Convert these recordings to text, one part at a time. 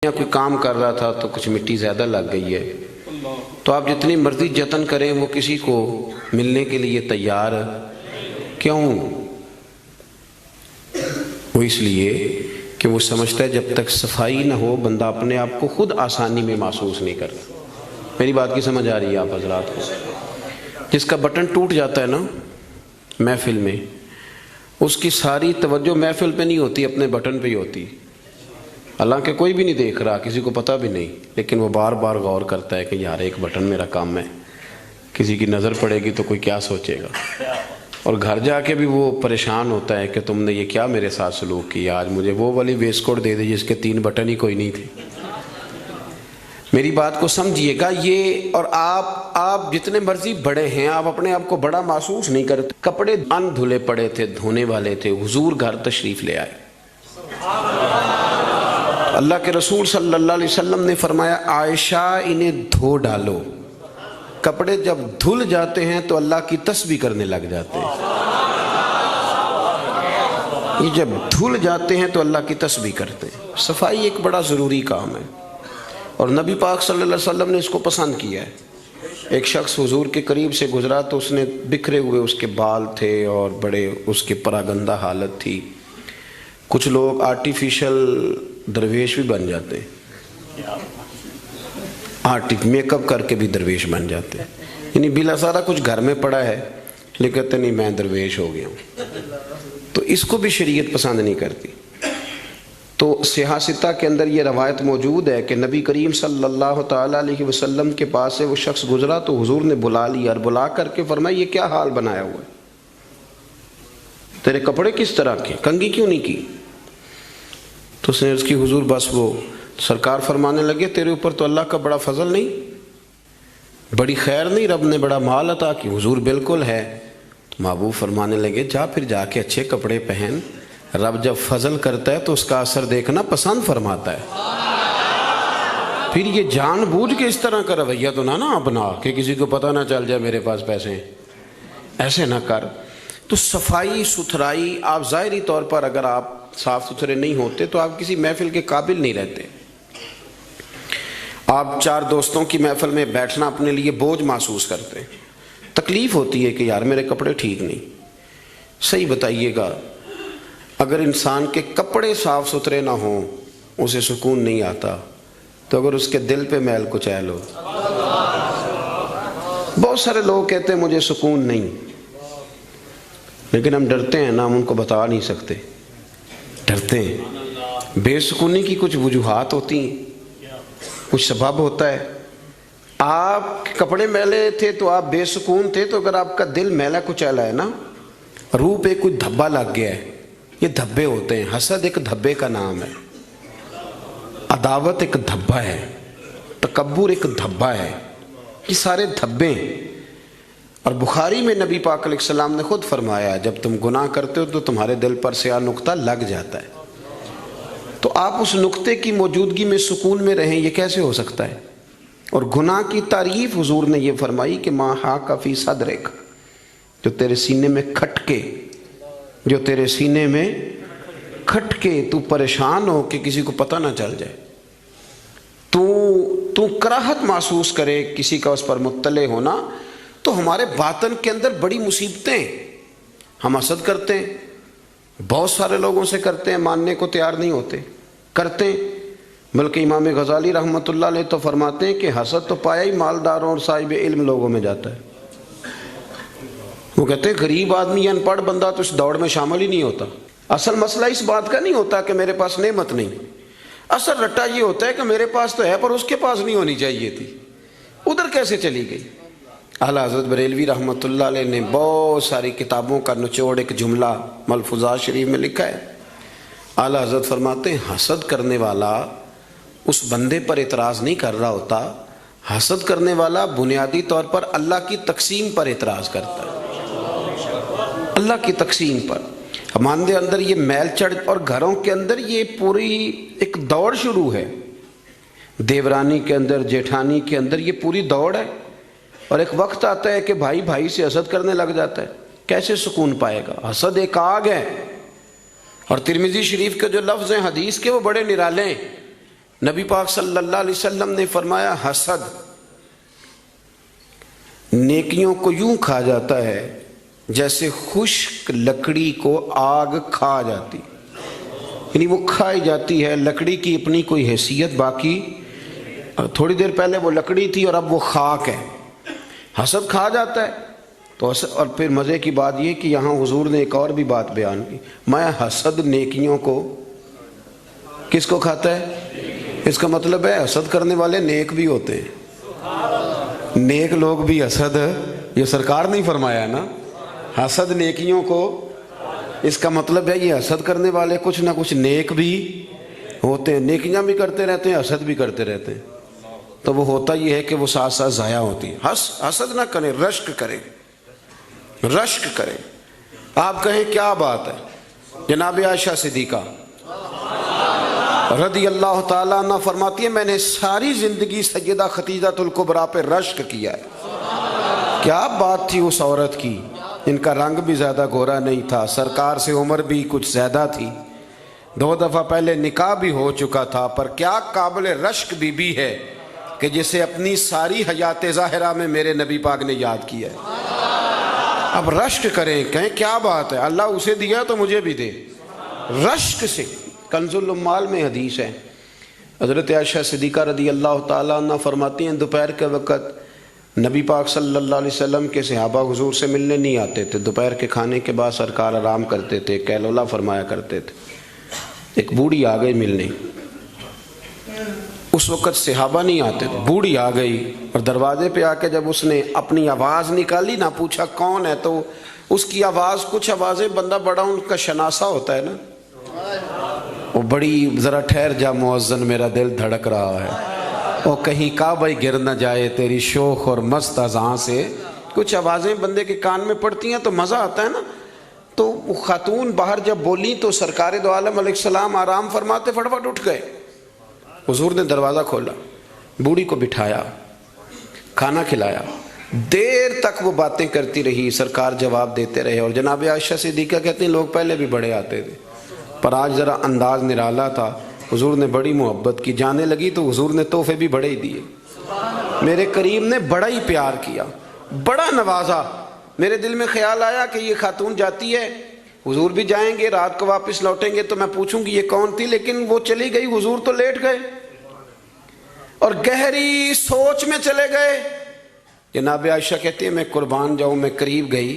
یا کوئی کام کر رہا تھا تو کچھ مٹی زیادہ لگ گئی ہے، تو آپ جتنی مرضی جتن کریں وہ کسی کو ملنے کے لیے تیار کیوں؟ وہ اس لیے کہ وہ سمجھتا ہے جب تک صفائی نہ ہو بندہ اپنے آپ کو خود آسانی میں محسوس نہیں کرتا۔ میری بات کی سمجھ آ رہی ہے آپ حضرات کو؟ جس کا بٹن ٹوٹ جاتا ہے نا محفل میں، اس کی ساری توجہ محفل پہ نہیں ہوتی، اپنے بٹن پہ ہی ہوتی، حالانکہ کوئی بھی نہیں دیکھ رہا، کسی کو پتہ بھی نہیں، لیکن وہ بار بار غور کرتا ہے کہ یار ایک بٹن میرا کام ہے، کسی کی نظر پڑے گی تو کوئی کیا سوچے گا، اور گھر جا کے بھی وہ پریشان ہوتا ہے کہ تم نے یہ کیا میرے ساتھ سلوک کیا، آج مجھے وہ والی ویسٹ کوٹ دے دے جس کے 3 بٹن ہی کوئی نہیں تھے۔ میری بات کو سمجھیے گا، یہ اور آپ جتنے مرضی بڑے ہیں آپ اپنے آپ کو بڑا محسوس نہیں کرتے۔ کپڑے ان دھلے پڑے تھے، دھونے والے تھے، حضور گھر تشریف لے آئے، اللہ کے رسول صلی اللہ علیہ وسلم نے فرمایا عائشہ انہیں دھو ڈالو۔ کپڑے جب دھل جاتے ہیں تو اللہ کی تسبیح کرنے لگ جاتے ہیں، یہ جب دھل جاتے ہیں تو اللہ کی تسبیح کرتے ہیں۔ صفائی ایک بڑا ضروری کام ہے، اور نبی پاک صلی اللہ علیہ وسلم نے اس کو پسند کیا ہے۔ ایک شخص حضور کے قریب سے گزرا تو اس نے بکھرے ہوئے اس کے بال تھے اور بڑے اس کے پراگندہ حالت تھی۔ کچھ لوگ آرٹیفیشل درویش بھی بن جاتے ہیں، میک اپ کر کے بھی درویش بن جاتے ہیں، یعنی بلا سارا کچھ گھر میں پڑا ہے لیکن کہتے نہیں میں درویش ہو گیا ہوں، تو اس کو بھی شریعت پسند نہیں کرتی۔ تو صحیح ستہ کے اندر یہ روایت موجود ہے کہ نبی کریم صلی اللہ تعالیٰ علیہ وسلم کے پاس سے وہ شخص گزرا تو حضور نے بلا لیا اور بلا کر کے فرمایا یہ کیا حال بنایا ہوا ہے، تیرے کپڑے کس طرح کے، کنگھی کیوں نہیں کی؟ تو اس نے عرض کی حضور بس وہ سرکار فرمانے لگے تیرے اوپر تو اللہ کا بڑا فضل نہیں، بڑی خیر نہیں، رب نے بڑا مال عطا کی؟ حضور بالکل ہے۔ تو محبوب فرمانے لگے جا پھر جا کے اچھے کپڑے پہن، رب جب فضل کرتا ہے تو اس کا اثر دیکھنا پسند فرماتا ہے، پھر یہ جان بوجھ کے اس طرح کا رویہ تو نہ اپنا کہ کسی کو پتہ نہ چل جائے میرے پاس پیسے ہیں، ایسے نہ کر۔ تو صفائی ستھرائی، آپ ظاہری طور پر اگر آپ صاف ستھرے نہیں ہوتے تو آپ کسی محفل کے قابل نہیں رہتے۔ آپ 4 دوستوں کی محفل میں بیٹھنا اپنے لیے بوجھ محسوس کرتے ہیں، تکلیف ہوتی ہے کہ یار میرے کپڑے ٹھیک نہیں۔ صحیح بتائیے گا، اگر انسان کے کپڑے صاف ستھرے نہ ہوں اسے سکون نہیں آتا، تو اگر اس کے دل پہ میل کچیل ہو، بہت سارے لوگ کہتے ہیں مجھے سکون نہیں، لیکن ہم ڈرتے ہیں نا، ہم ان کو بتا نہیں سکتے، ڈرتے ہیں۔ بے سکونی کی کچھ وجوہات ہوتی ہیں، کچھ سبب ہوتا ہے۔ آپ کے کپڑے میلے تھے تو آپ بے سکون تھے، تو اگر آپ کا دل میلا کچیلا ہے نا، روح پہ کوئی دھبا لگ گیا ہے، یہ دھبے ہوتے ہیں۔ حسد ایک دھبے کا نام ہے، عداوت ایک دھبا ہے، تکبر ایک دھبا ہے، یہ سارے دھبے ہیں۔ اور بخاری میں نبی پاک علیہ السلام نے خود فرمایا جب تم گناہ کرتے ہو تو تمہارے دل پر سیاہ نقطہ لگ جاتا ہے، تو آپ اس نقطے کی موجودگی میں سکون میں رہیں، یہ کیسے ہو سکتا ہے؟ اور گناہ کی تعریف حضور نے یہ فرمائی کہ ما حاک فی صدرک، جو تیرے سینے میں کھٹکے، جو تیرے سینے میں کھٹکے، تو پریشان ہو کہ کسی کو پتہ نہ چل جائے، تو کراہت محسوس کرے کسی کا اس پر مطلع ہونا، تو ہمارے باطن کے اندر بڑی مصیبتیں، ہم حسد کرتے ہیں، بہت سارے لوگوں سے کرتے ہیں، ماننے کو تیار نہیں ہوتے، کرتے ہیں۔ بلکہ امام غزالی رحمۃ اللہ علیہ تو فرماتے ہیں کہ حسد تو پایا ہی مالداروں اور صاحب علم لوگوں میں جاتا ہے۔ وہ کہتے ہیں غریب آدمی یا ان پڑھ بندہ تو اس دوڑ میں شامل ہی نہیں ہوتا۔ اصل مسئلہ اس بات کا نہیں ہوتا کہ میرے پاس نعمت نہیں، اصل رٹا یہ ہوتا ہے کہ میرے پاس تو ہے پر اس کے پاس نہیں ہونی چاہیے تھی، ادھر کیسے چلی گئی؟ اعلیٰ حضرت بریلوی رحمۃ اللہ علیہ نے بہت ساری کتابوں کا نچوڑ ایک جملہ ملفوظات شریف میں لکھا ہے۔ اعلیٰ حضرت فرماتے ہیں حسد کرنے والا اس بندے پر اعتراض نہیں کر رہا ہوتا، حسد کرنے والا بنیادی طور پر اللہ کی تقسیم پر اعتراض کرتا ہے، اللہ کی تقسیم پر۔ ہمارے اندر یہ میل چڑھ، اور گھروں کے اندر یہ پوری ایک دوڑ شروع ہے، دیورانی کے اندر، جیٹھانی کے اندر یہ پوری دوڑ ہے، اور ایک وقت آتا ہے کہ بھائی بھائی سے حسد کرنے لگ جاتا ہے، کیسے سکون پائے گا؟ حسد ایک آگ ہے، اور ترمذی شریف کے جو لفظ ہیں حدیث کے وہ بڑے نرالے ہیں نبی پاک صلی اللہ علیہ وسلم نے فرمایا حسد نیکیوں کو یوں کھا جاتا ہے جیسے خشک لکڑی کو آگ کھا جاتی، یعنی وہ کھائی جاتی ہے، لکڑی کی اپنی کوئی حیثیت باقی، تھوڑی دیر پہلے وہ لکڑی تھی اور اب وہ خاک ہے، حسد کھا جاتا ہے۔ تو اور پھر مزے کی بات یہ کہ یہاں حضور نے ایک اور بھی بات بیان کی، میں حسد نیکیوں کو کس کو کھاتا ہے؟ اس کا مطلب ہے حسد کرنے والے نیک بھی ہوتے ہیں، نیک لوگ بھی حسد، یہ سرکار نے فرمایا نا، حسد نیکیوں کو، اس کا مطلب ہے یہ حسد کرنے والے کچھ نہ کچھ نیک بھی ہوتے ہیں، نیکیاں بھی کرتے رہتے ہیں، حسد بھی کرتے رہتے ہیں، تو وہ ہوتا یہ ہے کہ وہ ساتھ ساتھ ضائع ہوتی ہے۔ حسد نہ کریں، رشک کریں، رشک کریں۔ آپ کہیں کیا بات ہے؟ جناب عائشہ صدیقہ رضی اللہ تعالیٰ عنہ فرماتی ہے میں نے ساری زندگی سیدہ خدیجہ الکبریٰ پہ رشک کیا ہے۔ کیا بات تھی اس عورت کی، ان کا رنگ بھی زیادہ گورا نہیں تھا، سرکار سے عمر بھی کچھ زیادہ تھی، 2 دفعہ پہلے نکاح بھی ہو چکا تھا، پر کیا قابل رشک بی بی ہے کہ جسے اپنی ساری حیات ظاہرہ میں میرے نبی پاک نے یاد کیا ہے۔ اب رشک کریں، کہیں کیا بات ہے، اللہ اسے دیا تو مجھے بھی دے، رشک سے۔ کنز الاموال میں حدیث ہے، حضرت عائشہ صدیقہ رضی اللہ تعالیٰ عنہ فرماتی ہیں دوپہر کے وقت نبی پاک صلی اللہ علیہ وسلم کے صحابہ حضور سے ملنے نہیں آتے تھے، دوپہر کے کھانے کے بعد سرکار آرام کرتے تھے، قیلولہ فرمایا کرتے تھے۔ ایک بوڑھی آ گئی ملنے، اس وقت صحابہ نہیں آتے تھے، بوڑھی آ گئی اور دروازے پہ آ کے جب اس نے اپنی آواز نکالی نہ، پوچھا کون ہے، تو اس کی آواز، کچھ آوازیں بندہ بڑا ان کا شناسا ہوتا ہے نا، وہ بڑی ذرا ٹھہر جا مؤذن میرا دل دھڑک رہا ہے، وہ کہیں کعبہ گر نہ جائے تیری شوخ اور مست اذاں سے، کچھ آوازیں بندے کے کان میں پڑتی ہیں تو مزہ آتا ہے نا۔ تو وہ خاتون باہر جب بولی تو سرکار دو عالم علیہ السلام آرام فرماتے فٹافٹ اٹھ گئے، حضور نے دروازہ کھولا، بوڑھی کو بٹھایا، کھانا کھلایا، دیر تک وہ باتیں کرتی رہی، سرکار جواب دیتے رہے، اور جناب عائشہ صدیقہ کہتے ہیں لوگ پہلے بھی بڑے آتے تھے پر آج ذرا انداز نرالا تھا، حضور نے بڑی محبت کی، جانے لگی تو حضور نے تحفے بھی بڑے ہی دیے، میرے کریم نے بڑا ہی پیار کیا، بڑا نوازا۔ میرے دل میں خیال آیا کہ یہ خاتون جاتی ہے، حضور بھی جائیں گے، رات کو واپس لوٹیں گے تو میں پوچھوں گی یہ کون تھی، لیکن وہ چلی گئی، حضور تو لیٹ گئے اور گہری سوچ میں چلے گئے۔ جناب عائشہ کہتی ہے میں قربان جاؤں، میں قریب گئی،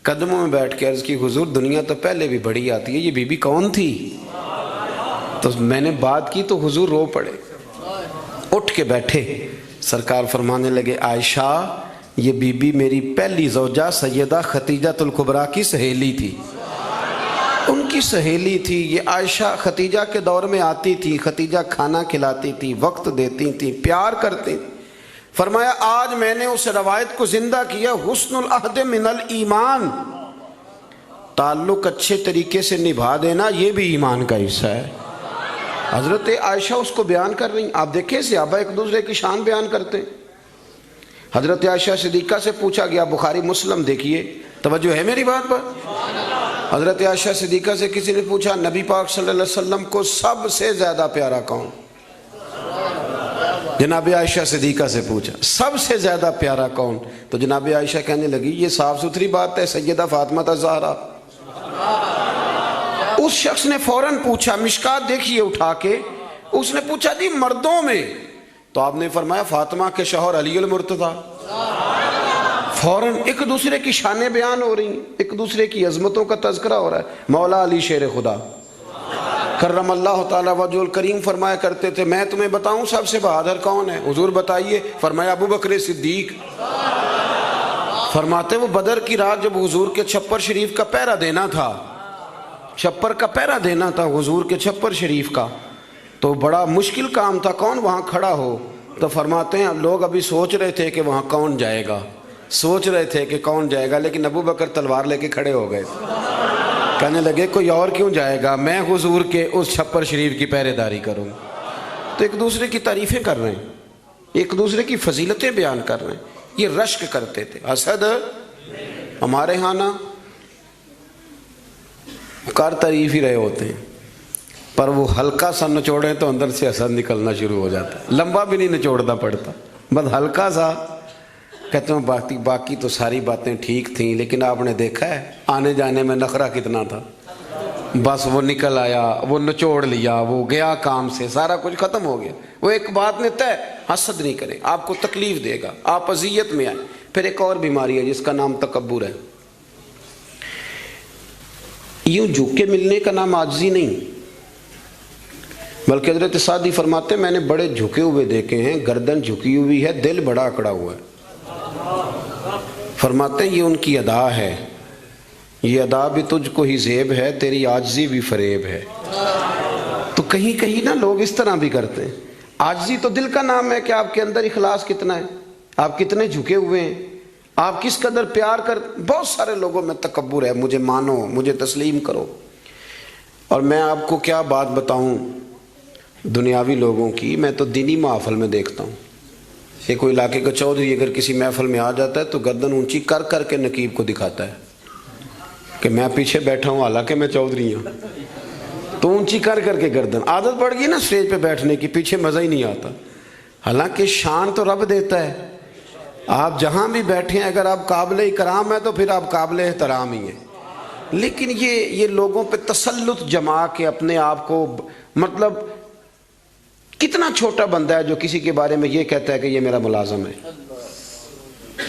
قدموں میں بیٹھ کے عرض کی حضور دنیا تو پہلے بھی بڑی آتی ہے، یہ بی بی کون تھی؟ تو میں نے بات کی تو حضور رو پڑے، اٹھ کے بیٹھے، سرکار فرمانے لگے عائشہ یہ بی بی میری پہلی زوجہ سیدہ خدیجہ الکبریٰ کی سہیلی تھی، ان کی سہیلی تھی، یہ عائشہ خدیجہ کے دور میں آتی تھی، خدیجہ کھانا کھلاتی تھی، وقت دیتی تھی، پیار کرتی تھی۔ فرمایا آج میں نے اس روایت کو زندہ کیا، حسن العہد من الایمان، تعلق اچھے طریقے سے نبھا دینا یہ بھی ایمان کا حصہ ہے۔ حضرت عائشہ اس کو بیان کر رہی ہیں، آپ دیکھیں صحابہ ایک دوسرے کی شان بیان کرتے ہیں۔ حضرت عائشہ صدیقہ سے پوچھا گیا، بخاری مسلم دیکھیے، توجہ ہے میری بات پر؟ حضرت عائشہ صدیقہ سے کسی نے پوچھا نبی پاک صلی اللہ علیہ وسلم کو سب سے زیادہ پیارا کون؟ جناب عائشہ صدیقہ سے پوچھا سب سے زیادہ پیارا کون؟ تو جناب عائشہ کہنے لگی یہ صاف ستھری بات ہے، سیدہ فاطمہ الزہرا۔ اس شخص نے فوراً پوچھا، مشکات دیکھیے اٹھا کے، اس نے پوچھا جی مردوں میں؟ تو آپ نے فرمایا فاطمہ کے شوہر علی المرتضیٰ۔ فوراً ایک دوسرے کی شانیں بیان ہو رہی ہیں، ایک دوسرے کی عظمتوں کا تذکرہ ہو رہا ہے۔ مولا علی شیر خدا کرم اللہ تعالیٰ وجہ الکریم فرمایا کرتے تھے میں تمہیں بتاؤں سب سے بہادر کون ہے؟ حضور بتائیے، فرمایا ابو بکر صدیق۔ فرماتے وہ بدر کی رات جب حضور کے چھپر شریف کا پہرا دینا تھا، چھپر کا پہرا دینا تھا حضور کے چھپر شریف کا، تو بڑا مشکل کام تھا، کون وہاں کھڑا ہو؟ تو فرماتے ہیں لوگ ابھی سوچ رہے تھے کہ وہاں کون جائے گا، سوچ رہے تھے کہ کون جائے گا، لیکن ابو بکر تلوار لے کے کھڑے ہو گئے، کہنے لگے کوئی اور کیوں جائے گا، میں حضور کے اس چھپر شریف کی پہرے داری کروں۔ تو ایک دوسرے کی تعریفیں کر رہے ہیں، ایک دوسرے کی فضیلتیں بیان کر رہے ہیں، یہ رشک کرتے تھے۔ حسد ہمارے ہاں نا کار تعریف ہی رہے ہوتے ہیں، پر وہ ہلکا سا نچوڑیں تو اندر سے حسد نکلنا شروع ہو جاتا ہے. لمبا بھی نہیں نچوڑنا پڑتا، بس ہلکا سا. کہتے ہیں باقی تو ساری باتیں ٹھیک تھیں، لیکن آپ نے دیکھا ہے آنے جانے میں نخرہ کتنا تھا. بس وہ نکل آیا، وہ نچوڑ لیا، وہ گیا کام سے، سارا کچھ ختم ہو گیا. وہ ایک بات نے طے، حسد نہیں کریں، آپ کو تکلیف دے گا، آپ اذیت میں آئیں. پھر ایک اور بیماری ہے جس کا نام تکبر ہے. یوں جھک کے ملنے کا نام عاجزی نہیں، بلکہ حضرت سعدی فرماتے ہیں میں نے بڑے جھکے ہوئے دیکھے ہیں، گردن جھکی ہوئی ہے، دل بڑا اکڑا ہوا ہے. فرماتے ہیں یہ ان کی ادا ہے، یہ ادا بھی تجھ کو ہی زیب ہے، تیری عاجزی بھی فریب ہے. تو کہیں کہیں نا لوگ اس طرح بھی کرتے ہیں. عاجزی تو دل کا نام ہے کہ آپ کے اندر اخلاص کتنا ہے، آپ کتنے جھکے ہوئے ہیں، آپ کس قدر پیار کر. بہت سارے لوگوں میں تکبر ہے، مجھے مانو، مجھے تسلیم کرو. اور میں آپ کو کیا بات بتاؤں دنیاوی لوگوں کی، میں تو دینی محفل میں دیکھتا ہوں کہ کوئی علاقے کا چودھری اگر کسی محفل میں آ جاتا ہے تو گردن اونچی کر کر کے نقیب کو دکھاتا ہے کہ میں پیچھے بیٹھا ہوں حالانکہ میں چودھری ہوں. تو اونچی کر کر کے گردن، عادت پڑ گئی نا اسٹیج پہ بیٹھنے کی، پیچھے مزہ ہی نہیں آتا. حالانکہ شان تو رب دیتا ہے، آپ جہاں بھی بیٹھے ہیں اگر آپ قابل اکرام ہیں تو پھر آپ قابل احترام ہی ہیں. لیکن یہ لوگوں پہ تسلط جما کے اپنے آپ کو، مطلب کتنا چھوٹا بندہ ہے جو کسی کے بارے میں یہ کہتا ہے کہ یہ میرا ملازم ہے.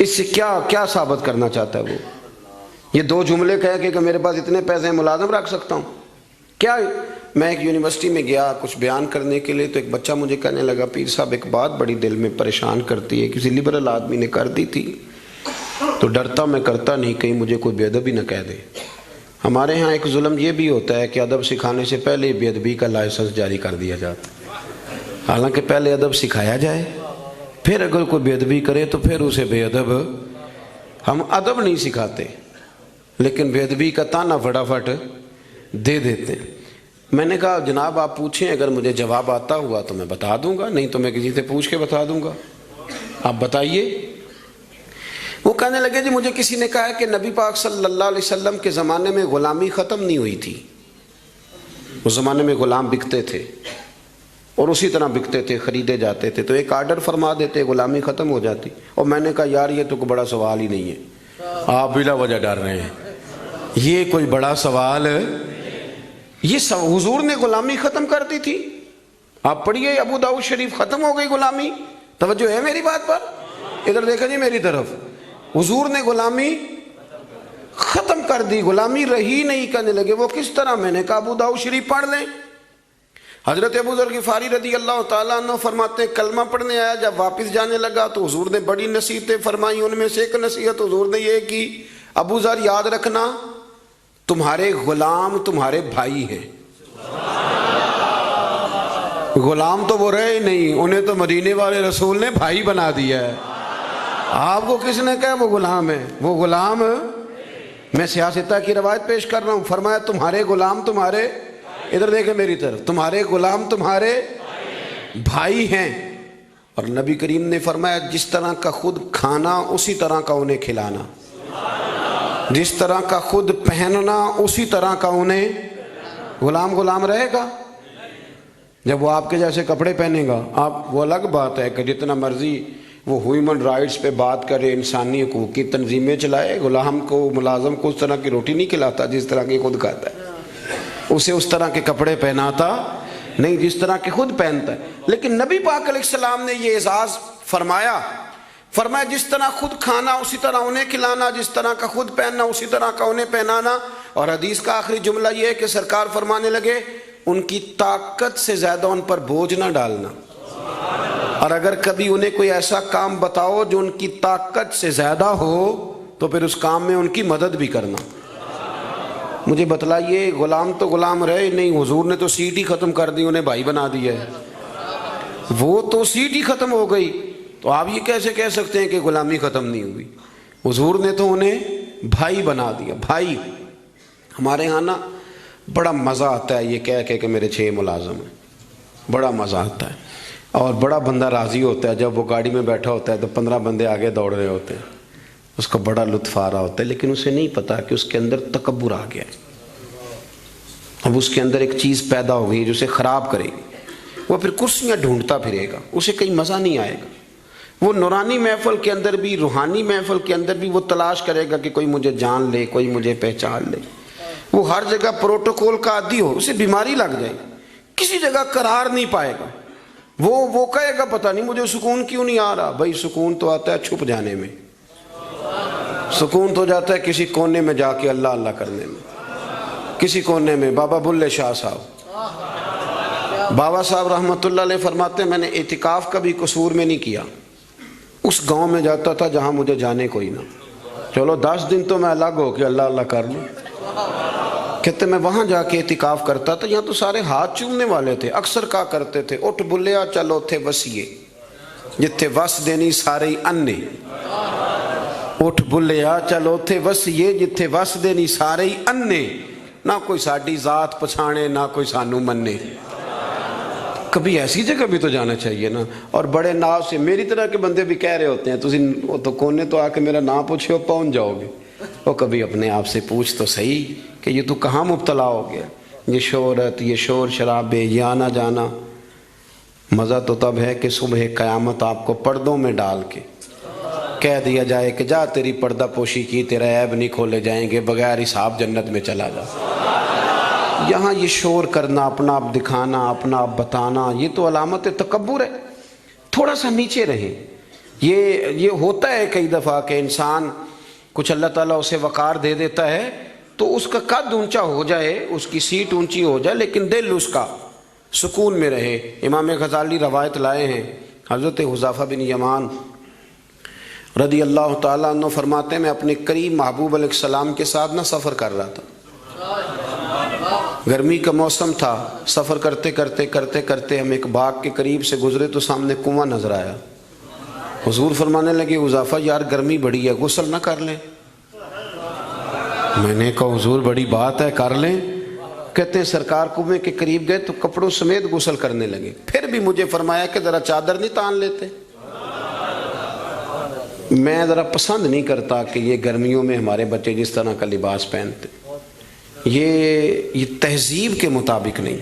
اس سے کیا ثابت کرنا چاہتا ہے وہ؟ یہ دو جملے کہہ کے کہ میرے پاس اتنے پیسے ہیں ملازم رکھ سکتا ہوں کیا؟ میں ایک یونیورسٹی میں گیا کچھ بیان کرنے کے لیے، تو ایک بچہ مجھے کہنے لگا پیر صاحب ایک بات بڑی دل میں پریشان کرتی ہے، کسی لبرل آدمی نے کر دی تھی تو ڈرتا میں کرتا نہیں کہیں مجھے کوئی بے ادبی نہ کہہ دے. ہمارے ہاں ایک ظلم یہ بھی ہوتا ہے کہ ادب سکھانے سے پہلے ہی بے ادبی کا لائسنس جاری کر دیا جاتا ہے. حالانکہ پہلے ادب سکھایا جائے، پھر اگر کوئی بے ادبی کرے تو پھر اسے بے ادب. ہم ادب نہیں سکھاتے لیکن بے ادبی کا تانا فٹافٹ دے دیتے ہیں. میں نے کہا جناب آپ پوچھیں، اگر مجھے جواب آتا ہوا تو میں بتا دوں گا، نہیں تو میں کسی سے پوچھ کے بتا دوں گا، آپ بتائیے. وہ کہنے لگے جی مجھے کسی نے کہا ہے کہ نبی پاک صلی اللہ علیہ وسلم کے زمانے میں غلامی ختم نہیں ہوئی تھی. اس زمانے میں غلام بکتے تھے اور اسی طرح بکتے تھے، خریدے جاتے تھے، تو ایک آرڈر فرما دیتے غلامی ختم ہو جاتی. اور میں نے کہا یار یہ تو کوئی بڑا سوال ہی نہیں ہے، آپ بلا وجہ ڈر رہے ہیں، یہ کوئی بڑا سوال. یہ حضور نے غلامی ختم کر دی تھی. آپ پڑھیے ابو داؤد شریف، ختم ہو گئی غلامی. توجہ ہے میری بات پر؟ ادھر دیکھا جی میری طرف. حضور نے غلامی ختم کر دی، غلامی رہی نہیں. کہنے لگے وہ کس طرح؟ میں نے کہا ابو داؤد شریف پڑھ لیں. حضرت ابو ذر غفاری رضی اللہ تعالیٰ عنہ فرماتے ہیں کلمہ پڑھنے آیا، جب واپس جانے لگا تو حضور نے بڑی نصیحتیں فرمائی. ان میں سے ایک نصیحت حضور نے یہ کی، ابو ذر یاد رکھنا تمہارے غلام تمہارے بھائی ہیں. غلام تو وہ رہے نہیں، انہیں تو مدینے والے رسول نے بھائی بنا دیا ہے. آپ کو کس نے کہا وہ غلام ہے؟ وہ غلام، میں سیاستہ کی روایت پیش کر رہا ہوں. فرمایا تمہارے غلام تمہارے، ادھر دیکھیں میری طرف، تمہارے غلام تمہارے بھائی ہیں. اور نبی کریم نے فرمایا جس طرح کا خود کھانا اسی طرح کا انہیں کھلانا، جس طرح کا خود پہننا اسی طرح کا انہیں. غلام رہے گا جب وہ آپ کے جیسے کپڑے پہنے گا. آپ وہ الگ بات ہے کہ جتنا مرضی وہ ہیومن رائٹس پہ بات کرے، انسانی حقوق کی تنظیمیں چلائے، غلام کو ملازم کو اس طرح کی روٹی نہیں کھلاتا جس طرح کی خود کھاتا ہے، اسے اس طرح کے کپڑے پہناتا نہیں جس طرح کے خود پہنتا ہے. لیکن نبی پاک علیہ السلام نے یہ اعزاز فرمایا جس طرح خود کھانا اسی طرح انہیں کھلانا، جس طرح کا خود پہننا اسی طرح کا انہیں پہنانا. اور حدیث کا آخری جملہ یہ ہے کہ سرکار فرمانے لگے ان کی طاقت سے زیادہ ان پر بوجھ نہ ڈالنا، اور اگر کبھی انہیں کوئی ایسا کام بتاؤ جو ان کی طاقت سے زیادہ ہو تو پھر اس کام میں ان کی مدد بھی کرنا. مجھے بتلائیے غلام تو غلام رہے نہیں، حضور نے تو سیٹ ہی ختم کر دی، انہیں بھائی بنا دیا ہے. وہ تو سیٹ ہی ختم ہو گئی، تو آپ یہ کیسے کہہ سکتے ہیں کہ غلامی ختم نہیں ہوئی؟ حضور نے تو انہیں بھائی بنا دیا. بھائی ہمارے ہاں نا بڑا مزہ آتا ہے یہ کہہ کے کہ میرے 6 ملازم ہیں، بڑا مزہ آتا ہے. اور بڑا بندہ راضی ہوتا ہے جب وہ گاڑی میں بیٹھا ہوتا ہے تو 15 بندے آگے دوڑ رہے ہوتے ہیں، اس کو بڑا لطف آ رہا ہوتا ہے. لیکن اسے نہیں پتا کہ اس کے اندر تکبر آ گیا ہے. اب اس کے اندر ایک چیز پیدا ہو گئی جو اسے خراب کرے گی، وہ پھر کرسیاں ڈھونڈتا پھرے گا، اسے کہیں مزہ نہیں آئے گا۔ وہ نورانی محفل کے اندر بھی، روحانی محفل کے اندر بھی وہ تلاش کرے گا کہ کوئی مجھے جان لے، کوئی مجھے پہچان لے۔ وہ ہر جگہ پروٹوکول کا عادی ہو، اسے بیماری لگ جائے، کسی جگہ قرار نہیں پائے گا۔ وہ کہے گا پتہ نہیں مجھے سکون کیوں نہیں آ رہا۔ بھائی سکون تو آتا ہے چھپ جانے میں، سکون تو جاتا ہے کسی کونے میں جا کے اللہ اللہ کرنے میں۔ کسی کونے میں بابا بلے شاہ صاحب، بابا صاحب رحمۃ اللہ علیہ فرماتے ہیں میں نے اعتکاف کبھی قصور میں نہیں کیا، اس گاؤں میں جاتا تھا جہاں مجھے جانے کوئی نہ، چلو 10 دن تو میں الگ ہو کے اللہ اللہ کر لوں۔ کہتے میں وہاں جا کے اعتکاف کرتا تھا، یہاں تو سارے ہاتھ چومنے والے تھے، اکثر کہا کرتے تھے اٹھ بلیا چلو تھے وسیے جتھے وس دینی سارے ہی انے، اٹھ بلیا چلو تھے وسیے جتھے وس دینی سارے ہی انے، نہ کوئی ساڈی ذات پچھانے نہ کوئی سانو منے۔ کبھی ایسی جگہ بھی تو جانا چاہیے نا۔ اور بڑے ناز سے میری طرح کے بندے بھی کہہ رہے ہوتے ہیں تسی تو کونے تو آ کے میرا نام پوچھے ہو پہنچ جاؤ گے۔ وہ کبھی اپنے آپ سے پوچھ تو صحیح کہ یہ تو کہاں مبتلا ہو گیا، یہ شہرت، یہ شور شرابے، یہ آنا جانا۔ مزہ تو تب ہے کہ صبح قیامت آپ کو پردوں میں ڈال کے کہہ دیا جائے کہ جا تیری پردہ پوشی کی، تیرا عیب نہیں کھولے جائیں گے، بغیر حساب جنت میں چلا جا۔ یہاں یہ شور کرنا، اپنا آپ دکھانا، اپنا آپ بتانا، یہ تو علامت تکبر ہے۔ تھوڑا سا نیچے رہیں۔ یہ ہوتا ہے کئی دفعہ کہ انسان کچھ اللہ تعالیٰ اسے وقار دے دیتا ہے تو اس کا قد اونچا ہو جائے، اس کی سیٹ اونچی ہو جائے، لیکن دل اس کا سکون میں رہے۔ امام غزالی روایت لائے ہیں، حضرت حذیفہ بن یمان رضی اللہ تعالیٰ عنہ فرماتے ہیں میں اپنے قریب محبوب علیہ السلام کے ساتھ نہ سفر کر رہا تھا، گرمی کا موسم تھا، سفر کرتے کرتے کرتے کرتے ہم ایک باغ کے قریب سے گزرے تو سامنے کنواں نظر آیا۔ حضور فرمانے لگے حذیفہ یار گرمی بڑی ہے، غسل نہ کر لیں؟ میں نے کہا حضور بڑی بات ہے، کر لیں۔ کہتے ہیں سرکار کنویں کے قریب گئے تو کپڑوں سمیت غسل کرنے لگے، پھر بھی مجھے فرمایا کہ ذرا چادر نہیں تان لیتے؟ میں ذرا پسند نہیں کرتا کہ یہ گرمیوں میں ہمارے بچے جس طرح کا لباس پہنتے، یہ تہذیب کے مطابق نہیں،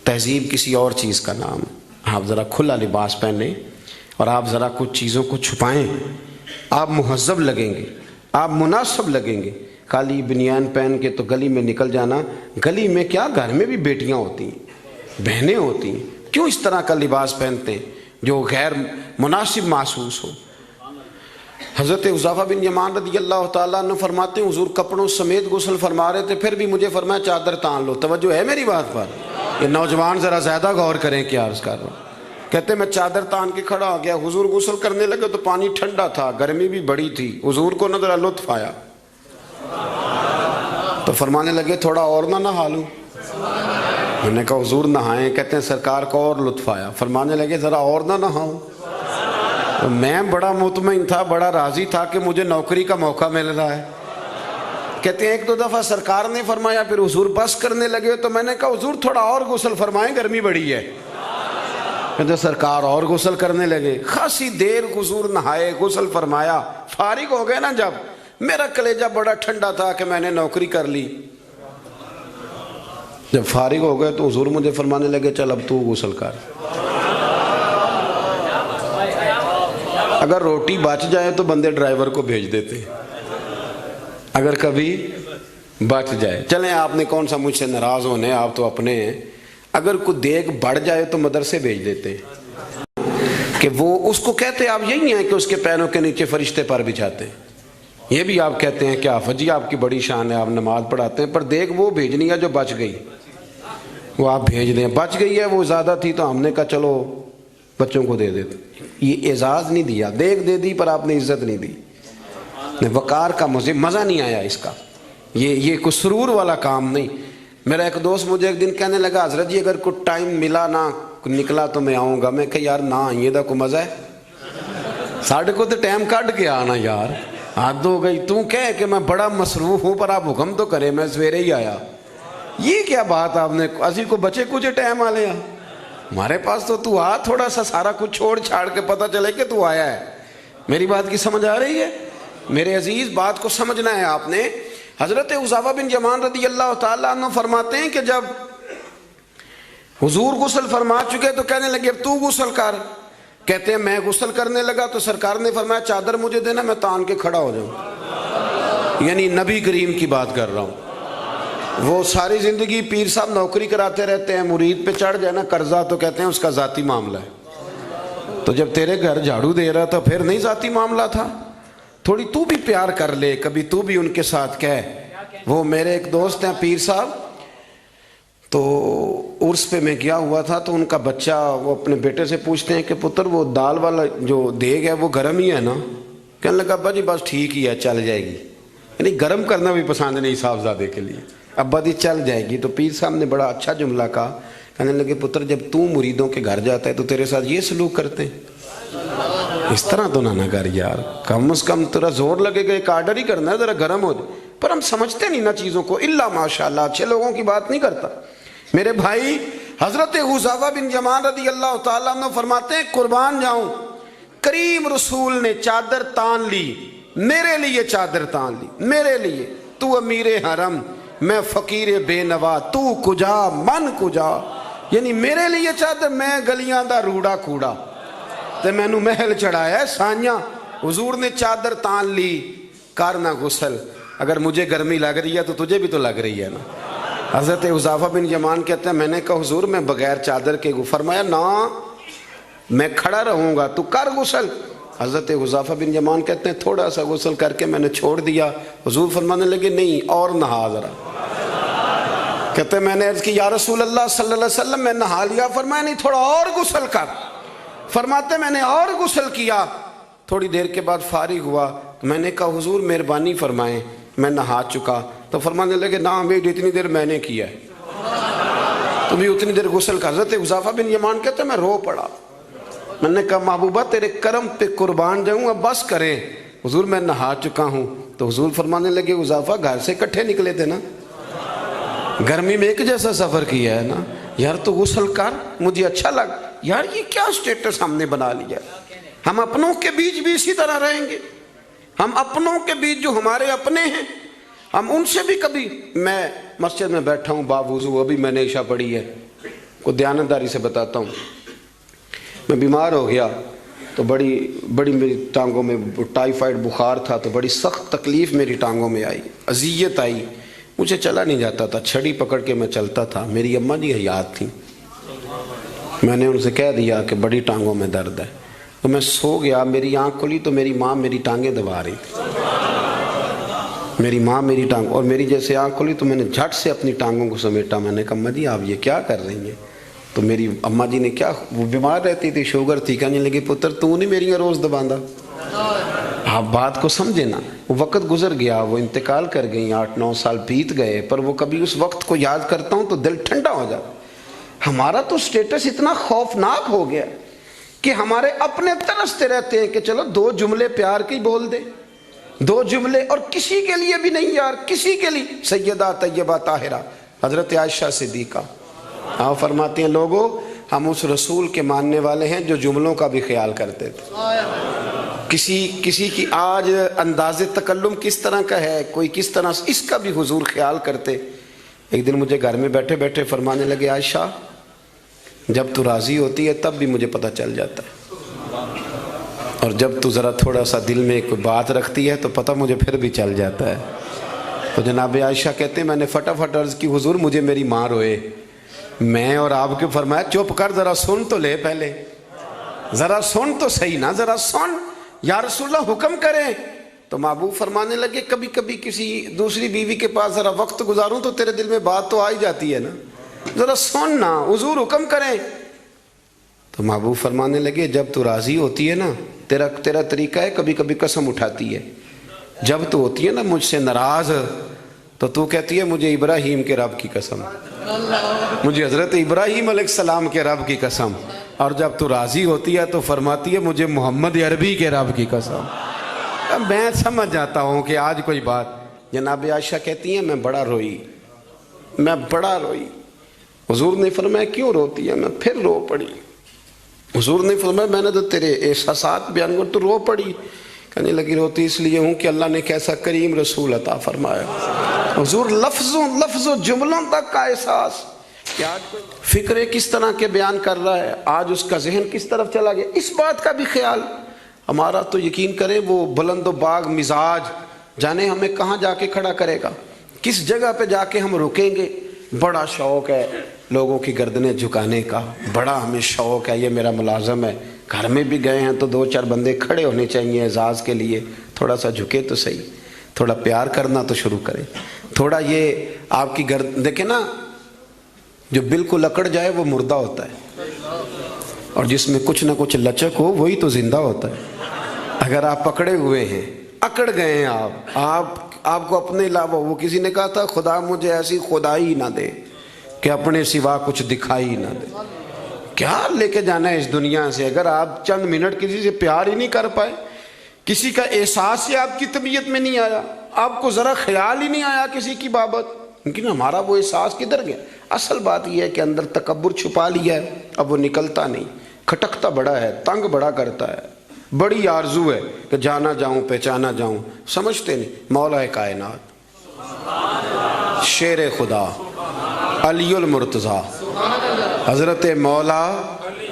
تہذیب کسی اور چیز کا نام ہے۔ آپ ذرا کھلا لباس پہنیں اور آپ ذرا کچھ چیزوں کو چھپائیں، آپ مہذب لگیں گے، آپ مناسب لگیں گے۔ کالی بنیان پہن کے تو گلی میں نکل جانا، گلی میں کیا گھر میں بھی بیٹیاں ہوتی ہیں، بہنیں ہوتی ہیں، کیوں اس طرح کا لباس پہنتے ہیں جو غیر مناسب محسوس ہو؟ حضرت حذیفہ بن یمان رضی اللہ تعالیٰ عنہ فرماتے ہیں حضور کپڑوں سمیت غسل فرما رہے تھے، پھر بھی مجھے فرمایا چادر تان لو۔ توجہ ہے میری بات پر؟ یہ نوجوان ذرا زیادہ غور کریں کیا عرض کر رہا ہوں۔ کہتے میں چادر تان کے کھڑا ہو گیا، حضور غسل کرنے لگے تو پانی ٹھنڈا تھا، گرمی بھی بڑی تھی، حضور کو نہ ذرا لطف آیا تو فرمانے لگے تھوڑا اور نہ نہا لوں؟ میں نے کہا حضور نہائیں۔ کہتے ہیں سرکار کو اور لطف آیا، فرمانے لگے ذرا اور نہ نہاؤں؟ میں بڑا مطمئن تھا، بڑا راضی تھا کہ مجھے نوکری کا موقع مل رہا ہے۔ کہتے ہیں ایک دو دفعہ سرکار نے فرمایا، پھر حضور بس کرنے لگے تو میں نے کہا حضور تھوڑا اور غسل فرمائیں، گرمی بڑی ہے۔ کہتے سرکار اور غسل کرنے لگے، خاصی دیر حضور نہائے، غسل فرمایا، فارغ ہو گئے نا جب، میرا کلیجہ بڑا ٹھنڈا تھا کہ میں نے نوکری کر لی۔ جب فارغ ہو گئے تو حضور مجھے فرمانے لگے چل اب تو غسل کر۔ اگر روٹی بچ جائے تو بندے ڈرائیور کو بھیج دیتے، اگر کبھی بچ جائے۔ چلیں آپ نے کون سا مجھ سے ناراض ہونے، آپ تو اپنے ہیں۔ اگر کوئی دیگ بڑھ جائے تو مدرسے بھیج دیتے کہ وہ اس کو کہتے آپ یہی ہیں کہ اس کے پیروں کے نیچے فرشتے پر بچھاتے، یہ بھی آپ کہتے ہیں کہ آفت جی آپ کی بڑی شان ہے، آپ نماز پڑھاتے ہیں، پر دیگ وہ بھیجنی ہے جو بچ گئی، وہ آپ بھیج دیں۔ بچ گئی ہے، وہ زیادہ تھی تو ہم نے کہا چلو بچوں کو دے دیتے۔ یہ اعزاز نہیں دیا، دیگ دے دی پر آپ نے عزت نہیں دی، وقار کا مزہ نہیں آیا اس کا۔ یہ کوئی سرور والا کام نہیں۔ میرا ایک دوست مجھے ایک دن کہنے لگا حضرت جی اگر کوئی ٹائم ملا نہ نکلا تو میں آؤں گا۔ میں کہا یار نہ آئیے دا کوئی مزہ ہے، ساڑھے کو تو ٹائم کٹ کے آنا یار، حد ہو گئی۔ تو کہے کہ میں بڑا مصروف ہوں پر آپ حکم تو کرے، میں سویرے ہی آیا۔ یہ کیا بات آپ نے، اسی کو بچے کچھ ٹائم آ لیا ہمارے پاس تو آ، تھوڑا سا سارا کچھ چھوڑ چھاڑ کے پتہ چلے کہ تو آیا ہے۔ میری بات کی سمجھ آ رہی ہے؟ میرے عزیز بات کو سمجھنا ہے آپ نے۔ حضرت حذیفہ بن یمان رضی اللہ تعالیٰ عنہ فرماتے ہیں کہ جب حضور غسل فرما چکے تو کہنے لگے اب تو غسل کر. کہتے ہیں میں غسل کرنے لگا تو سرکار نے فرمایا چادر مجھے دینا، میں تان کے کھڑا ہو جاؤں. یعنی نبی کریم کی بات کر رہا ہوں. وہ ساری زندگی پیر صاحب نوکری کراتے رہتے ہیں، مرید پہ چڑھ جائے نا قرضہ تو کہتے ہیں اس کا ذاتی معاملہ ہے. تو جب تیرے گھر جھاڑو دے رہا تھا پھر نہیں ذاتی معاملہ تھا؟ تھوڑی تو بھی پیار کر لے، کبھی تو بھی ان کے ساتھ کہہ. وہ میرے ایک دوست ہیں پیر صاحب، تو عرس پہ میں گیا ہوا تھا تو ان کا بچہ وہ اپنے بیٹے سے پوچھتے ہیں کہ پتر وہ دال والا جو دیگ ہے وہ گرم ہی ہے نا؟ کہنے لگا ابا جی بس ٹھیک ہی ہے چل جائے گی. یعنی گرم کرنا بھی پسند نہیں صاحبزادے کے لیے. ابا جی چل جائے گی. تو پیر صاحب نے بڑا اچھا جملہ کہا، کہنے لگے پتر جب تو مریدوں کے گھر جاتا ہے تو تیرے ساتھ یہ سلوک کرتے ہیں؟ اس طرح تو نہ کر یار، کم از کم تیرا زور لگے گا ایک آرڈر ہی کرنا ہے ذرا گرم ہو جائے. پر ہم سمجھتے نہیں نا چیزوں کو. الا ماشاءاللہ اچھے لوگوں کی بات نہیں کرتا. میرے بھائی حضرت حذیفہ بن یمان رضی اللہ تعالیٰ عنہ فرماتے ہیں قربان جاؤں کریم رسول نے چادر تان لی، میرے لیے چادر تان لی، میرے لیے. تو امیر حرم میں فقیر بے نوا، تو کجا من کجا. یعنی میرے لیے چادر، میں گلیاں دا روڑا کوڑا تے میں نو محل چڑھایا ہے سانیاں. حضور نے چادر تان لی، کرنا غسل. اگر مجھے گرمی لگ رہی ہے تو تجھے بھی تو لگ رہی ہے نا. حضرت حذیفہ بن یمان کہتے ہیں میں نے کہا حضور میں بغیر چادر کے فرمایا نا میں کھڑا رہوں گا، تو کر غسل. حضرت حذیفہ بن یمان کہتے ہیں تھوڑا سا غسل کر کے میں نے چھوڑ دیا. حضور فرمانے لگے نہیں اور نہا ذرا. کہتے ہیں میں نے عرض کی یا رسول اللہ صلی اللہ علیہ وسلم میں نہا لیا. فرمایا نہیں تھوڑا اور غسل کر. فرماتے میں نے اور غسل کیا. تھوڑی دیر کے بعد فارغ ہوا. میں نے کہا حضور مہربانی فرمائیں میں نہا چکا. تو فرمانے لگے نا امید اتنی دیر میں نے کیا ہے، تو بھی اتنی دیر غسل کا. حضرت حذیفہ بن یمان کہتے ہیں میں رو پڑا. میں نے کہا محبوبہ تیرے کرم پہ قربان جاؤں اب بس کریں. حضور میں نہا چکا ہوں. تو حضور فرمانے لگے حذیفہ گھر سے اکٹھے نکلے تھے نا، گرمی میں ایک جیسا سفر کیا ہے نا یار، تو غسل کر. مجھے اچھا لگا یار یہ کیا سٹیٹس ہم نے بنا لیا. ہم اپنوں کے بیچ بھی اسی طرح رہیں گے. ہم اپنوں کے بیچ جو ہمارے اپنے ہیں ہم ان سے بھی کبھی. میں مسجد میں بیٹھا ہوں باوضو، ابھی میں نے عشاء پڑھی ہے. کو دیانتداری سے بتاتا ہوں، میں بیمار ہو گیا تو بڑی میری ٹانگوں میں ٹائیفائڈ بخار تھا، تو بڑی سخت تکلیف میری ٹانگوں میں آئی، اذیت آئی. مجھے چلا نہیں جاتا تھا، چھڑی پکڑ کے میں چلتا تھا. میری اماں جی حیات تھیں. میں نے ان سے کہہ دیا کہ بڑی ٹانگوں میں درد ہے. تو میں سو گیا، میری آنکھ کھلی تو میری ماں میری ٹانگیں دبا رہی تھی. میری ماں میری ٹانگ، اور میری جیسے آنکھ کھلی تو میں نے جھٹ سے اپنی ٹانگوں کو سمیٹا. میں نے کہا اماں جی آپ یہ کیا کر رہی ہیں؟ تو میری اماں جی نے کیا، وہ بیمار رہتی تھی، شوگر تھی، کہنے لگی پتر تو نہیں میری روز دباندہ. آپ بات کو سمجھے نا. وہ وقت گزر گیا، وہ انتقال کر گئی، 8-9 سال بیت گئے، پر وہ کبھی اس وقت کو یاد کرتا ہوں تو دل ٹھنڈا ہو جاتا. ہمارا تو سٹیٹس اتنا خوفناک ہو گیا کہ ہمارے اپنے ترستے رہتے ہیں کہ چلو 2 جملے پیار کے بول دے، 2 جملے، اور کسی کے لیے بھی نہیں یار، کسی کے لیے. سیدہ طیبہ طاہرہ حضرت عائشہ صدیقہ آپ فرماتے ہیں لوگوں ہم اس رسول کے ماننے والے ہیں جو جملوں کا بھی خیال کرتے تھے. کسی کی آج انداز تکلم کس طرح کا ہے، کوئی کس طرح، اس کا بھی حضور خیال کرتے. ایک دن مجھے گھر میں بیٹھے بیٹھے فرمانے لگے عائشہ جب تو راضی ہوتی ہے تب بھی مجھے پتہ چل جاتا ہے، اور جب تو ذرا تھوڑا سا دل میں کوئی بات رکھتی ہے تو پتہ مجھے پھر بھی چل جاتا ہے. تو جناب عائشہ کہتے ہیں میں نے فٹافٹ عرض کی حضور مجھے میری ماں روئے. میں اور آپ کے فرمایا چپ کر ذرا سن تو لے، پہلے ذرا سن تو صحیح نا، ذرا سن یا رسول اللہ حکم کریں. تو محبوب فرمانے لگے کبھی کبھی کسی دوسری بیوی کے پاس ذرا وقت گزاروں تو تیرے دل میں بات تو آ ہی جاتی ہے نا، ذرا سن نا، حضور حکم کریں. تو محبوب فرمانے لگے جب تو راضی ہوتی ہے نا تیرا طریقہ ہے کبھی کبھی قسم اٹھاتی ہے. جب تو ہوتی ہے نا مجھ سے ناراض تو کہتی ہے مجھے ابراہیم کے رب کی قسم، مجھے حضرت ابراہیم علیہ السلام کے رب کی قسم. اور جب تو راضی ہوتی ہے تو فرماتی ہے مجھے محمد عربی کے رب کی قسم. میں سمجھ جاتا ہوں کہ آج کوئی بات. جناب عائشہ کہتی ہیں میں بڑا روئی. حضور نے فرمایا کیوں روتی ہے؟ میں پھر رو پڑی. حضور نے فرمایا میں نے تو تیرے احساسات بیان کر تو رو پڑی. کہنے لگی روتی اس لیے ہوں کہ اللہ نے کیسا کریم رسول عطا فرمایا. حضور لفظوں جملوں تک کا احساس کہ آج فکرے کس طرح کے بیان کر رہا ہے, آج اس کا ذہن کس طرف چلا گیا, اس بات کا بھی خیال ہمارا. تو یقین کریں وہ بلند و باغ مزاج جانے ہمیں کہاں جا کے کھڑا کرے گا, کس جگہ پہ جا کے ہم رکیں گے. بڑا شوق ہے لوگوں کی گردنیں جھکانے کا, بڑا ہمیں شوق ہے, یہ میرا ملازم ہے, گھر میں بھی گئے ہیں تو 2-4 بندے کھڑے ہونے چاہیے اعزاز کے لیے, تھوڑا سا جھکے تو صحیح, تھوڑا پیار کرنا تو شروع کریں, تھوڑا یہ آپ کی گردن دیکھیں نا, جو بالکل اکڑ جائے وہ مردہ ہوتا ہے, اور جس میں کچھ نہ کچھ لچک ہو وہی تو زندہ ہوتا ہے. اگر آپ پکڑے ہوئے ہیں, اکڑ گئے ہیں آپ کو اپنے علاوہ, وہ کسی نے کہا تھا خدا مجھے ایسی خدائی نہ دے کہ اپنے سوا کچھ دکھائی نہ دے. کیا لے کے جانا ہے اس دنیا سے اگر آپ چند منٹ کسی سے پیار ہی نہیں کر پائے, کسی کا احساس ہی آپ کی طبیعت میں نہیں آیا, آپ کو ذرا خیال ہی نہیں آیا کسی کی بابت, لیکن ہمارا وہ احساس کدھر گیا. اصل بات یہ ہے کہ اندر تکبر چھپا لیا ہے, اب وہ نکلتا نہیں, کھٹکتا بڑا ہے, تنگ بڑا کرتا ہے, بڑی آرزو ہے کہ جانا جاؤں پہچانا جاؤں, سمجھتے نہیں. مولا کائنات شیر خدا علی المرتضیٰ حضرت مولا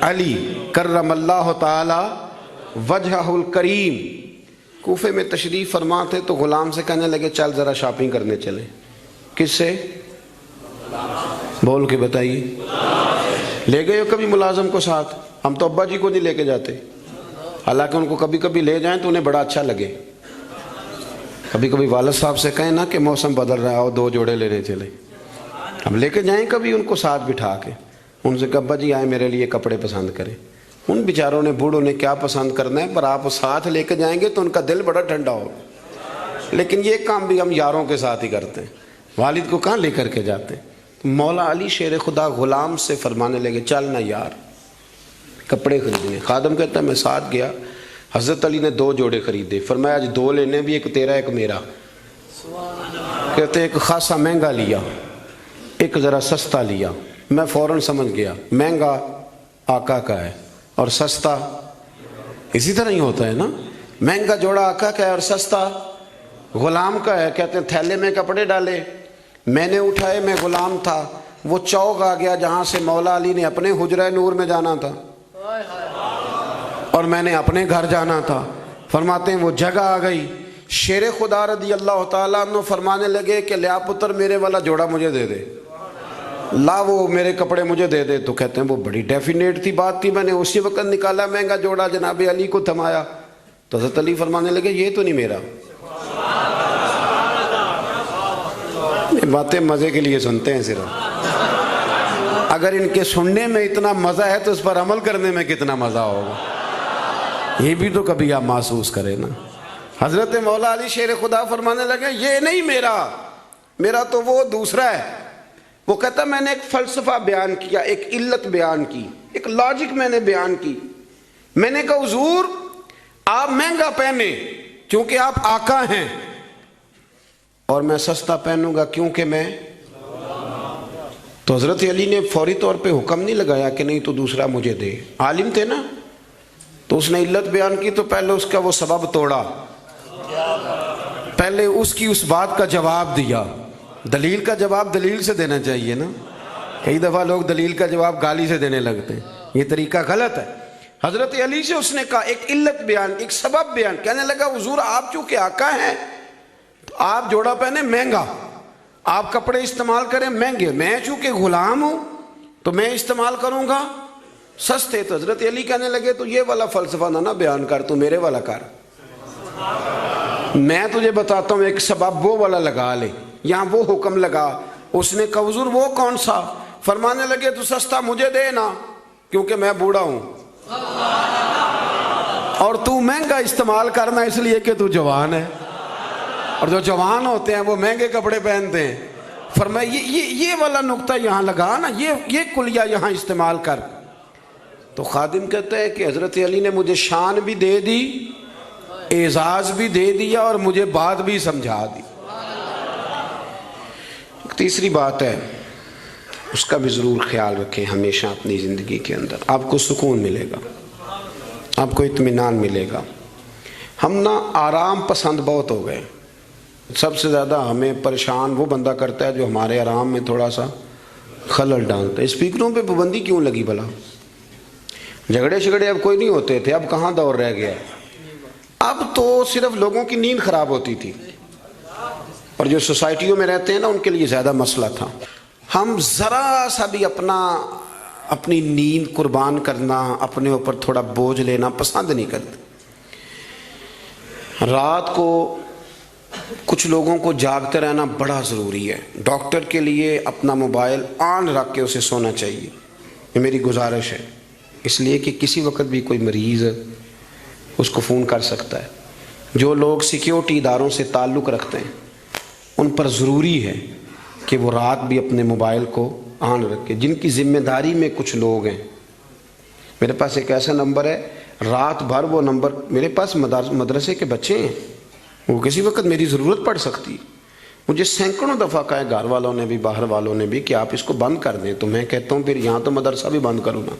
علی کرم اللہ تعالی وجہہ الکریم کوفے میں تشریف فرما تھے تو غلام سے کہنے لگے چل ذرا شاپنگ کرنے چلیں. کس سے؟ بول کے بتائیے. لے گئے ہو کبھی ملازم کو ساتھ؟ ہم تو ابا جی کو نہیں لے کے جاتے, حالانکہ ان کو کبھی کبھی لے جائیں تو انہیں بڑا اچھا لگے. کبھی کبھی والد صاحب سے کہیں نا کہ موسم بدل رہا ہے 2 جوڑے لینے چلے, ہم لے کے جائیں کبھی ان کو ساتھ بٹھا کے, ان سے کہ ابا جی آئے میرے لیے کپڑے پسند کریں. ان بیچاروں نے بوڑھوں نے کیا پسند کرنا ہے, پر آپ ساتھ لے کے جائیں گے تو ان کا دل بڑا ٹھنڈا ہوگا. لیکن یہ کام بھی ہم یاروں کے ساتھ ہی کرتے ہیں, والد کو کہاں لے کر کے جاتے ہیں. مولا علی شیر خدا غلام سے فرمانے لگے چل نا یار کپڑے خریدنے. خادم کہتا ہے میں ساتھ گیا, حضرت علی نے 2 جوڑے خریدے, فرمایا آج 2 لینے بھی, ایک تیرا ایک میرا. کہتے ہیں ایک خاصا مہنگا لیا, ایک ذرا سستا لیا. میں فوراً سمجھ گیا مہنگا آقا کا ہے اور سستا اسی طرح ہی ہوتا ہے نا, مہنگا جوڑا آقا کا ہے اور سستا غلام کا ہے. کہتے ہیں تھیلے میں کپڑے ڈالے, میں نے اٹھائے, میں غلام تھا, وہ چوک آ گیا جہاں سے مولا علی نے اپنے حجرہ نور میں جانا تھا اور میں نے اپنے گھر جانا تھا. فرماتے ہیں وہ جگہ آ گئی, شیر خدا رضی اللہ تعالیٰ عنہ فرمانے لگے کہ لیا پتر میرے والا جوڑا مجھے دے دے, لا وہ میرے کپڑے مجھے دے دے. تو کہتے ہیں وہ بڑی ڈیفینیٹ تھی بات تھی, میں نے اسی وقت نکالا مہنگا جوڑا, جناب علی کو تھمایا. تو حضرت علی فرمانے لگے یہ تو نہیں میرا. یہ باتیں مزے کے لیے سنتے ہیں صرف, اگر ان کے سننے میں اتنا مزہ ہے تو اس پر عمل کرنے میں کتنا مزہ ہوگا, یہ بھی تو کبھی آپ محسوس کریں نا. حضرت مولا علی شیر خدا فرمانے لگے یہ نہیں میرا تو وہ دوسرا ہے. وہ کہتا میں نے ایک فلسفہ بیان کیا, ایک علت بیان کی, ایک لاجک میں نے بیان کی. میں نے کہا حضور آپ مہنگا پہنے کیونکہ آپ آقا ہیں, اور میں سستا پہنوں گا کیونکہ میں. تو حضرت علی نے فوری طور پہ حکم نہیں لگایا کہ نہیں تو دوسرا مجھے دے. عالم تھے نا, تو اس نے علت بیان کی تو پہلے اس کا وہ سبب توڑا, پہلے اس کی اس بات کا جواب دیا. دلیل کا جواب دلیل سے دینا چاہیے نا, کئی دفعہ لوگ دلیل کا جواب گالی سے دینے لگتے ہیں, یہ طریقہ غلط ہے. حضرت علی سے اس نے کہا ایک علت بیان, ایک سبب بیان. کہنے لگا حضور آپ چونکہ آقا ہیں آپ جوڑا پہنے مہنگا, آپ کپڑے استعمال کریں مہنگے, میں چونکہ غلام ہوں تو میں استعمال کروں گا سستے. تو حضرت علی کہنے لگے تو یہ والا فلسفہ نہ بیان کر, تو میرے والا کر. میں تجھے بتاتا ہوں ایک سبب وہ والا لگا لے, یہاں وہ حکم لگا. اس نے کہا حضور وہ کون سا؟ فرمانے لگے تو سستا مجھے دے نا کیونکہ میں بوڑھا ہوں, اور تو مہنگا استعمال کرنا اس لیے کہ تو جوان ہے, اور جو جوان ہوتے ہیں وہ مہنگے کپڑے پہنتے ہیں. فرمایا یہ والا نقطہ یہاں لگا نا, یہ کلیہ یہاں استعمال کر. تو خادم کہتا ہے کہ حضرت علی نے مجھے شان بھی دے دی, اعزاز بھی دے دیا, اور مجھے بات بھی سمجھا دی. تیسری بات ہے اس کا بھی ضرور خیال رکھیں ہمیشہ اپنی زندگی کے اندر, آپ کو سکون ملے گا, آپ کو اطمینان ملے گا. ہم نا آرام پسند بہت ہو گئے. سب سے زیادہ ہمیں پریشان وہ بندہ کرتا ہے جو ہمارے آرام میں تھوڑا سا خلل ڈالتا ہے. اسپیکروں پہ پابندی کیوں لگی بھلا؟ جھگڑے شگڑے اب کوئی نہیں ہوتے تھے، اب کہاں دور رہ گیا. اب تو صرف لوگوں کی نیند خراب ہوتی تھی، اور جو سوسائٹیوں میں رہتے ہیں نا ان کے لیے زیادہ مسئلہ تھا. ہم ذرا سا بھی اپنی نیند قربان کرنا، اپنے اوپر تھوڑا بوجھ لینا پسند نہیں کرتے. رات کو کچھ لوگوں کو جاگتے رہنا بڑا ضروری ہے. ڈاکٹر کے لیے اپنا موبائل آن رکھ کے اسے سونا چاہیے، یہ میری گزارش ہے. اس لیے کہ کسی وقت بھی کوئی مریض اس کو فون کر سکتا ہے. جو لوگ سیکیورٹی اداروں سے تعلق رکھتے ہیں ان پر ضروری ہے کہ وہ رات بھی اپنے موبائل کو آن رکھے. جن کی ذمہ داری میں کچھ لوگ ہیں، میرے پاس ایک ایسا نمبر ہے، رات بھر وہ نمبر، میرے پاس مدرسے کے بچے ہیں، وہ کسی وقت میری ضرورت پڑ سکتی. مجھے سینکڑوں دفعہ کہا ہے گھر والوں نے بھی باہر والوں نے بھی کہ آپ اس کو بند کر دیں، تو میں کہتا ہوں پھر یہاں تو مدرسہ بھی بند کروں نا،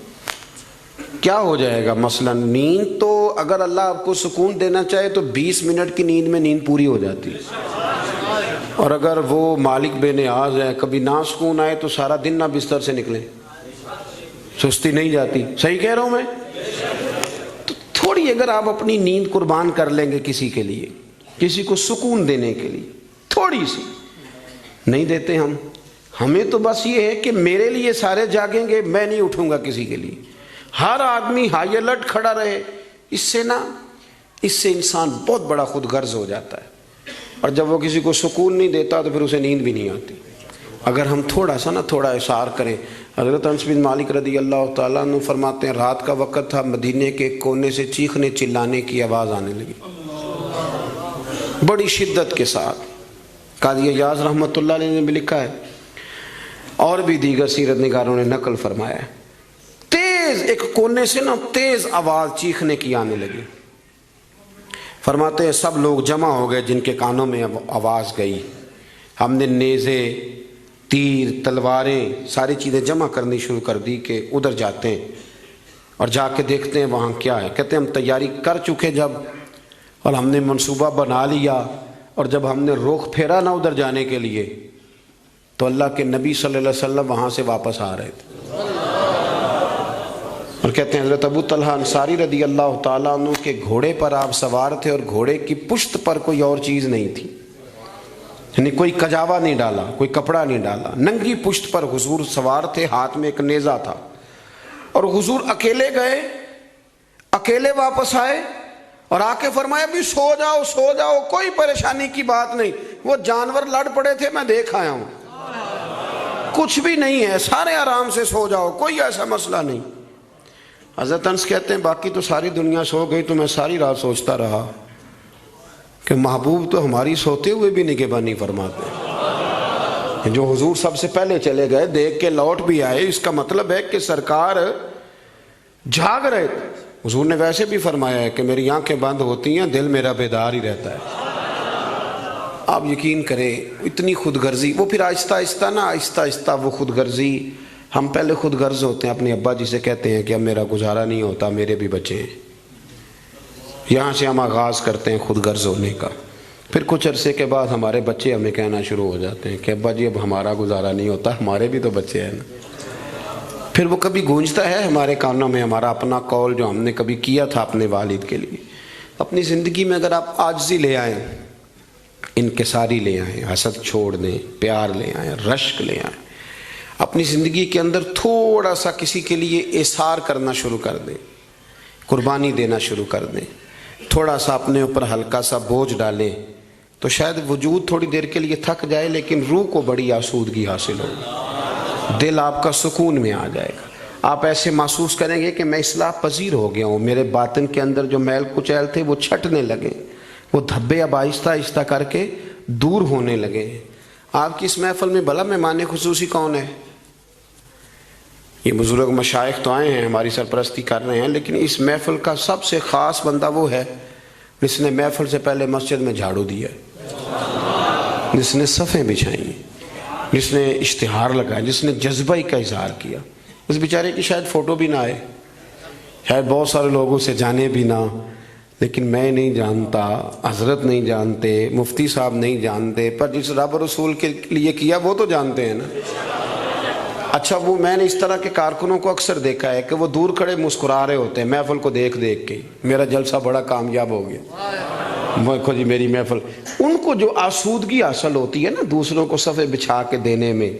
کیا ہو جائے گا. مثلا نیند تو اگر اللہ آپ کو سکون دینا چاہے تو 20 منٹ کی نیند میں نیند پوری ہو جاتی ہے. اور اگر وہ مالک بے نیاز ہے، کبھی نہ سکون آئے تو سارا دن نہ بستر سے نکلے، سستی نہیں جاتی. صحیح کہہ رہا ہوں میں؟ تو تھوڑی اگر آپ اپنی نیند قربان کر لیں گے کسی کے لیے، کسی کو سکون دینے کے لیے، تھوڑی سی نہیں دیتے ہم. ہمیں تو بس یہ ہے کہ میرے لیے سارے جاگیں گے، میں نہیں اٹھوں گا کسی کے لیے. ہر آدمی ہائی الرٹ کھڑا رہے. اس سے انسان بہت بڑا خود غرض ہو جاتا ہے، اور جب وہ کسی کو سکون نہیں دیتا تو پھر اسے نیند بھی نہیں آتی. اگر ہم تھوڑا اشار کریں. حضرت انس بن مالک رضی اللہ تعالیٰ عنہ فرماتے ہیں رات کا وقت تھا، مدینے کے کونے سے چیخنے چلانے کی آواز آنے لگی بڑی شدت کے ساتھ. قاضی ایاز رحمۃ اللہ علیہ نے بھی لکھا ہے، اور بھی دیگر سیرت نگاروں نے نقل فرمایا ہے، تیز ایک کونے سے نا تیز آواز چیخنے کی آنے لگی. فرماتے ہیں سب لوگ جمع ہو گئے جن کے کانوں میں آواز گئی. ہم نے نیزے، تیر، تلواریں، ساری چیزیں جمع کرنی شروع کر دی کہ ادھر جاتے ہیں اور جا کے دیکھتے ہیں وہاں کیا ہے. کہتے ہیں ہم تیاری کر چکے جب، اور ہم نے منصوبہ بنا لیا، اور جب ہم نے رخ پھیرا نا ادھر جانے کے لیے تو اللہ کے نبی صلی اللہ علیہ وسلم وہاں سے واپس آ رہے تھے. اور کہتے ہیں حضرت ابو طلحہ انصاری رضی اللہ تعالیٰ عنہ کے گھوڑے پر آپ سوار تھے، اور گھوڑے کی پشت پر کوئی اور چیز نہیں تھی، یعنی کوئی کجاوا نہیں ڈالا، کوئی کپڑا نہیں ڈالا، ننگی پشت پر حضور سوار تھے، ہاتھ میں ایک نیزہ تھا. اور حضور اکیلے گئے، اکیلے واپس آئے، اور آ کے فرمایا بھی سو جاؤ، کوئی پریشانی کی بات نہیں. وہ جانور لڑ پڑے تھے، میں دیکھ آیا ہوں، کچھ بھی نہیں ہے، سارے آرام سے سو جاؤ، کوئی ایسا مسئلہ نہیں. حضرت انس کہتے ہیں باقی تو ساری دنیا سو گئی تو میں ساری رات سوچتا رہا کہ محبوب تو ہماری سوتے ہوئے بھی نگہبانی فرماتے. جو حضور سب سے پہلے چلے گئے، دیکھ کے لوٹ بھی آئے، اس کا مطلب ہے کہ سرکار جاگ رہے تھے. حضور نے ویسے بھی فرمایا ہے کہ میری آنکھیں بند ہوتی ہیں، دل میرا بیدار ہی رہتا ہے. آپ یقین کریں اتنی خود غرضی، وہ پھر آہستہ آہستہ وہ خود غرضی. ہم پہلے خود غرض ہوتے ہیں، اپنے ابا جی سے کہتے ہیں کہ اب میرا گزارا نہیں ہوتا، میرے بھی بچے ہیں. یہاں سے ہم آغاز کرتے ہیں خود غرض ہونے کا. پھر کچھ عرصے کے بعد ہمارے بچے ہمیں کہنا شروع ہو جاتے ہیں کہ ابا جی اب ہمارا گزارا نہیں ہوتا، ہمارے بھی تو بچے ہیں نا. پھر وہ کبھی گونجتا ہے ہمارے کانوں میں ہمارا اپنا قول جو ہم نے کبھی کیا تھا اپنے والد کے لیے. اپنی زندگی میں اگر آپ عاجزی لے آئیں، انکساری لے آئیں، حسد چھوڑ دیں، پیار لے آئیں، رشک لے آئیں، اپنی زندگی کے اندر تھوڑا سا کسی کے لیے ایثار کرنا شروع کر دیں، قربانی دینا شروع کر دیں، تھوڑا سا اپنے اوپر ہلکا سا بوجھ ڈالیں، تو شاید وجود تھوڑی دیر کے لیے تھک جائے لیکن روح کو بڑی آسودگی حاصل ہوگی، دل آپ کا سکون میں آ جائے گا. آپ ایسے محسوس کریں گے کہ میں اصلاح پذیر ہو گیا ہوں، میرے باطن کے اندر جو میل کچیل تھے وہ چھٹنے لگے، وہ دھبے اب آہستہ آہستہ کر کے دور ہونے لگے. آپ کی اس محفل میں بھلا مہمان خصوصی کون ہے؟ یہ بزرگ مشائخ تو آئے ہیں، ہماری سرپرستی کر رہے ہیں، لیکن اس محفل کا سب سے خاص بندہ وہ ہے جس نے محفل سے پہلے مسجد میں جھاڑو دیا، جس نے صفیں بچھائیں، جس نے اشتہار لگایا، جس نے جذبہ کا اظہار کیا. اس بیچارے کی شاید فوٹو بھی نہ آئے، شاید بہت سارے لوگوں سے جانے بھی نہ، لیکن میں نہیں جانتا، حضرت نہیں جانتے، مفتی صاحب نہیں جانتے، پر جس رب رسول کے لیے کیا وہ تو جانتے ہیں نا۔ اچھا وہ میں نے اس طرح کے کارکنوں کو اکثر دیکھا ہے کہ وہ دور کھڑے مسکرا رہے ہوتے ہیں محفل کو دیکھ دیکھ کے، میرا جلسہ بڑا کامیاب ہو گیا، دیکھو جی میری محفل۔ ان کو جو آسودگی حاصل ہوتی ہے نا دوسروں کو صفحے بچھا کے دینے میں،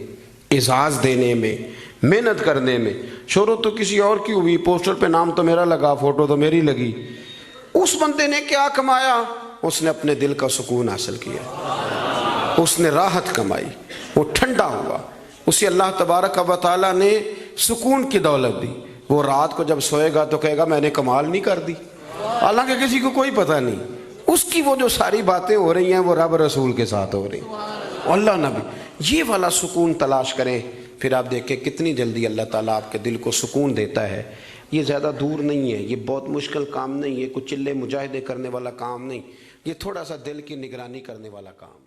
اعزاز دینے میں، محنت کرنے میں، شہرت تو کسی اور کی ہوئی، پوسٹر پہ نام تو میرا لگا، فوٹو تو میری لگی، اس بندے نے کیا کمایا؟ اس نے اپنے دل کا سکون حاصل کیا، اس نے راحت کمائی، وہ ٹھنڈا ہوا، اسے اللہ تبارک و تعالیٰ نے سکون کی دولت دی۔ وہ رات کو جب سوئے گا تو کہے گا میں نے کمال نہیں کر دی، حالانکہ کسی کو کوئی پتہ نہیں، اس کی وہ جو ساری باتیں ہو رہی ہیں وہ رب رسول کے ساتھ ہو رہی ہیں، اللہ نبی۔ یہ والا سکون تلاش کریں، پھر آپ دیکھیں کتنی جلدی اللہ تعالیٰ آپ کے دل کو سکون دیتا ہے۔ یہ زیادہ دور نہیں ہے، یہ بہت مشکل کام نہیں ہے، کوئی چلے مجاہدے کرنے والا کام نہیں، یہ تھوڑا سا دل کی نگرانی کرنے والا کام ہے۔